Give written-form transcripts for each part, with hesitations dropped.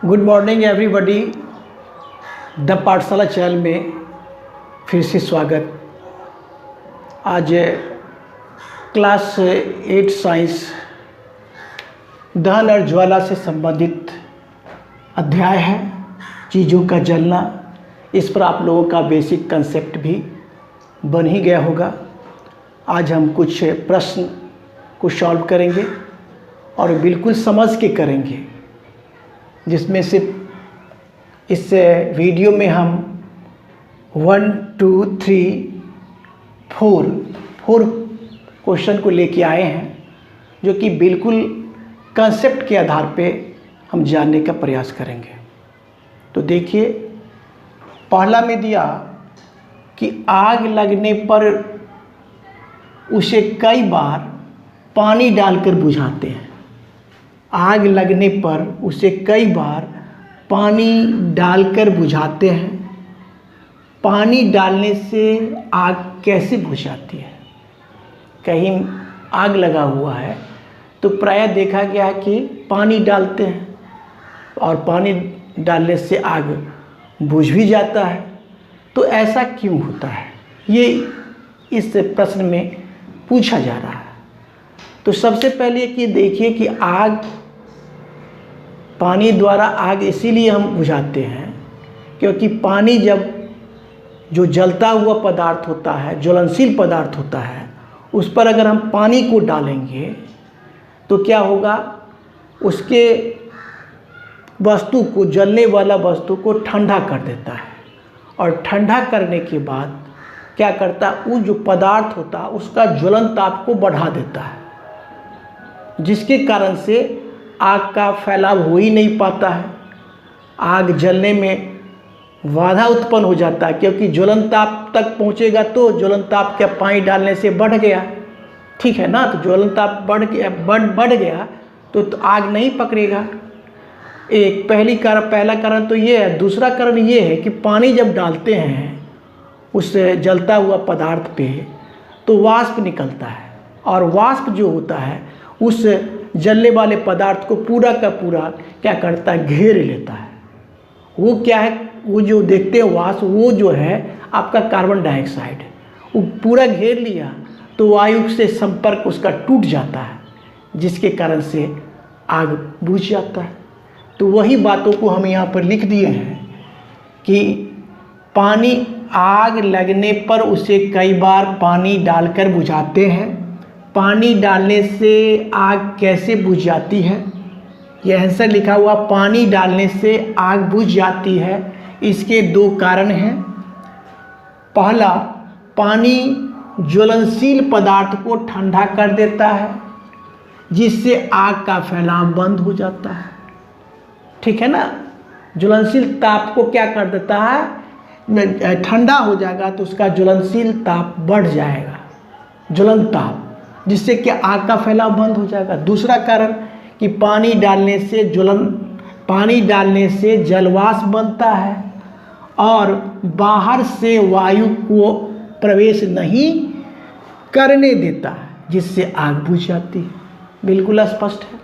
Good morning everybody. The पाठशाला channel में फिर से स्वागत। आज क्लास 8 साइंस दहन और ज्वाला से संबंधित अध्याय है, चीज़ों का जलना। इस पर आप लोगों का बेसिक कंसेप्ट भी बन ही गया होगा। आज हम कुछ प्रश्न को सॉल्व करेंगे और बिल्कुल समझ के करेंगे, जिसमें से इस वीडियो में हम 1 2 3 4 क्वेश्चन को लेके आए हैं, जो कि बिल्कुल कंसेप्ट के आधार पे हम जानने का प्रयास करेंगे। तो देखिए, पहला में दिया कि आग लगने पर उसे कई बार पानी डालकर बुझाते हैं। आग लगने पर उसे कई बार पानी डालकर बुझाते हैं। पानी डालने से आग कैसे बुझ जाती है? कहीं आग लगा हुआ है तो प्रायः देखा गया है कि पानी डालते हैं और पानी डालने से आग बुझ भी जाता है। तो ऐसा क्यों होता है, ये इस प्रश्न में पूछा जा रहा है। तो सबसे पहले कि देखिए कि आग, पानी द्वारा आग इसीलिए हम बुझाते हैं क्योंकि पानी जब जो जलता हुआ पदार्थ होता है, ज्वलनशील पदार्थ होता है, उस पर अगर हम पानी को डालेंगे तो क्या होगा, उसके वस्तु को, जलने वाला वस्तु को ठंडा कर देता है। और ठंडा करने के बाद क्या करता है, वो जो पदार्थ होता है उसका ज्वलन ताप को बढ़ा देता है, जिसके कारण से आग का फैलाव हो ही नहीं पाता है। आग जलने में बाधा उत्पन्न हो जाता है, क्योंकि ज्वलन ताप तक पहुंचेगा तो ज्वलन ताप क्या पानी डालने से बढ़ गया, ठीक है ना। तो ज्वलन ताप बढ़ गया तो आग नहीं पकड़ेगा। एक पहला कारण तो ये है। दूसरा कारण ये है कि पानी जब डालते हैं उस जलता हुआ पदार्थ पे तो वाष्प निकलता है, और वाष्प जो होता है उस जलने वाले पदार्थ को पूरा का पूरा क्या करता है, घेर लेता है। वो क्या है, वो जो देखते हैं वाष्प, वो जो है आपका कार्बन डाइऑक्साइड, वो पूरा घेर लिया तो वायु से संपर्क उसका टूट जाता है, जिसके कारण से आग बुझ जाता है। तो वही बातों को हम यहाँ पर लिख दिए हैं कि पानी, आग लगने पर उसे कई बार पानी डालकर बुझाते हैं। पानी डालने से आग कैसे बुझ जाती है? यह आंसर लिखा हुआ, पानी डालने से आग बुझ जाती है। इसके 2 कारण हैं। पहला, पानी ज्वलनशील पदार्थ को ठंडा कर देता है, जिससे आग का फैलाव बंद हो जाता है, ठीक है ना। ज्वलनशील ताप को क्या कर देता है, ठंडा हो जाएगा तो उसका ज्वलनशील ताप बढ़ जाएगा, ज्वलन ताप, जिससे कि आग का फैलाव बंद हो जाएगा। दूसरा कारण कि पानी डालने से जलवाष्प बनता है और बाहर से वायु को प्रवेश नहीं करने देता है, जिससे आग बुझ जाती है। बिल्कुल स्पष्ट है।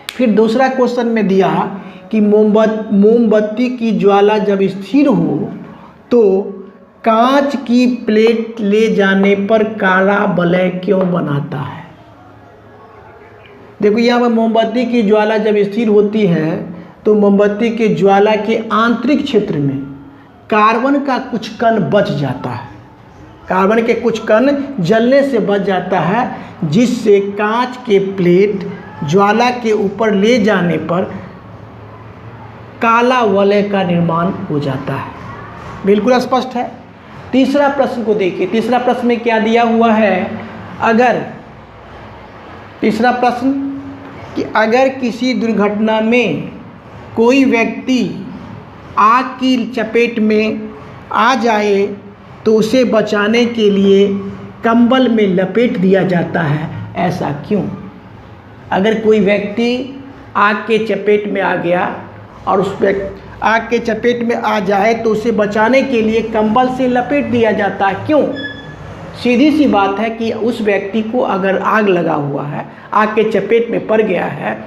फिर दूसरा क्वेश्चन में दिया कि मोमबत्ती की ज्वाला जब स्थिर हो तो कांच की प्लेट ले जाने पर काला वलय क्यों बनाता है? देखो, यहाँ पर मोमबत्ती की ज्वाला जब स्थिर होती है तो मोमबत्ती के ज्वाला के आंतरिक क्षेत्र में कार्बन का कुछ कण बच जाता है। कार्बन के कुछ कण जलने से बच जाता है, जिससे कांच के प्लेट ज्वाला के ऊपर ले जाने पर काला वलय का निर्माण हो जाता है। बिल्कुल स्पष्ट है। तीसरा प्रश्न को देखिए। तीसरा प्रश्न में क्या दिया हुआ है, तीसरा प्रश्न कि अगर किसी दुर्घटना में कोई व्यक्ति आग की चपेट में आ जाए तो उसे बचाने के लिए कंबल में लपेट दिया जाता है, ऐसा क्यों? अगर कोई व्यक्ति आग के चपेट में आ गया और उस पर आग के चपेट में आ जाए तो उसे बचाने के लिए कंबल से लपेट दिया जाता है, क्यों? सीधी सी बात है कि उस व्यक्ति को अगर आग लगा हुआ है, आग के चपेट में पड़ गया है,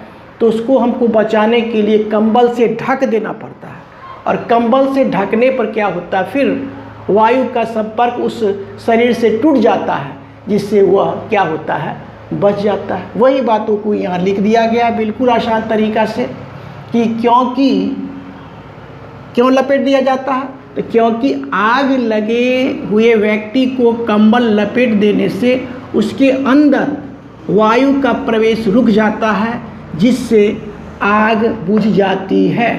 तो उसको हमको बचाने के लिए कंबल से ढक देना पड़ता है। और कंबल से ढकने पर क्या होता है, फिर वायु का संपर्क उस शरीर से टूट जाता है, जिससे वह क्या होता है, बच जाता है। वही बातों को यहाँ लिख दिया गया बिल्कुल आसान तरीक़ा से कि क्यों लपेट दिया जाता है, तो क्योंकि आग लगे हुए व्यक्ति को कंबल लपेट देने से उसके अंदर वायु का प्रवेश रुक जाता है, जिससे आग बुझ जाती है।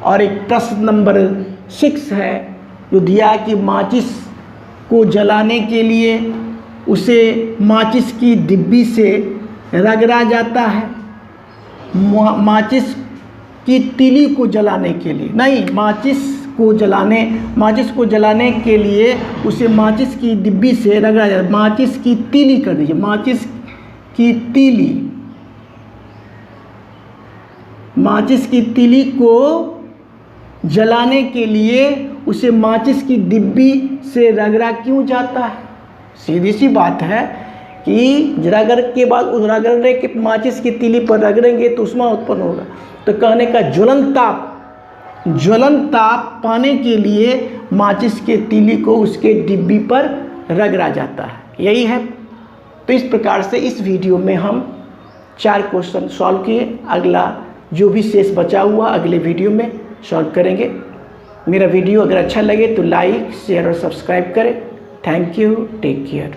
और एक प्रश्न नंबर 6 है जो दिया कि माचिस को जलाने के लिए उसे माचिस की डिब्बी से रगड़ा जाता है, माचिस की तीली को जलाने के लिए नहीं, माचिस को जलाने के लिए उसे माचिस की डिब्बी से रगड़ा जाता है। माचिस की तीली कर दीजिए, माचिस की तीली को जलाने के लिए उसे माचिस की डिब्बी से रगड़ा क्यों जाता है? सीधी सी बात है कि रगड़ के बाद उस रगड़ने के माचिस की तीली पर रगड़ेंगे तो उष्मा उत्पन्न होगा। तो कहने का ज्वलन ताप पाने के लिए माचिस के तीली को उसके डिब्बी पर रगड़ा जाता है, यही है। तो इस प्रकार से इस वीडियो में हम 4 क्वेश्चन सॉल्व किए। अगला जो भी शेष बचा हुआ अगले वीडियो में सॉल्व करेंगे। मेरा वीडियो अगर अच्छा लगे तो लाइक, शेयर और सब्सक्राइब करें। Thank you, take care.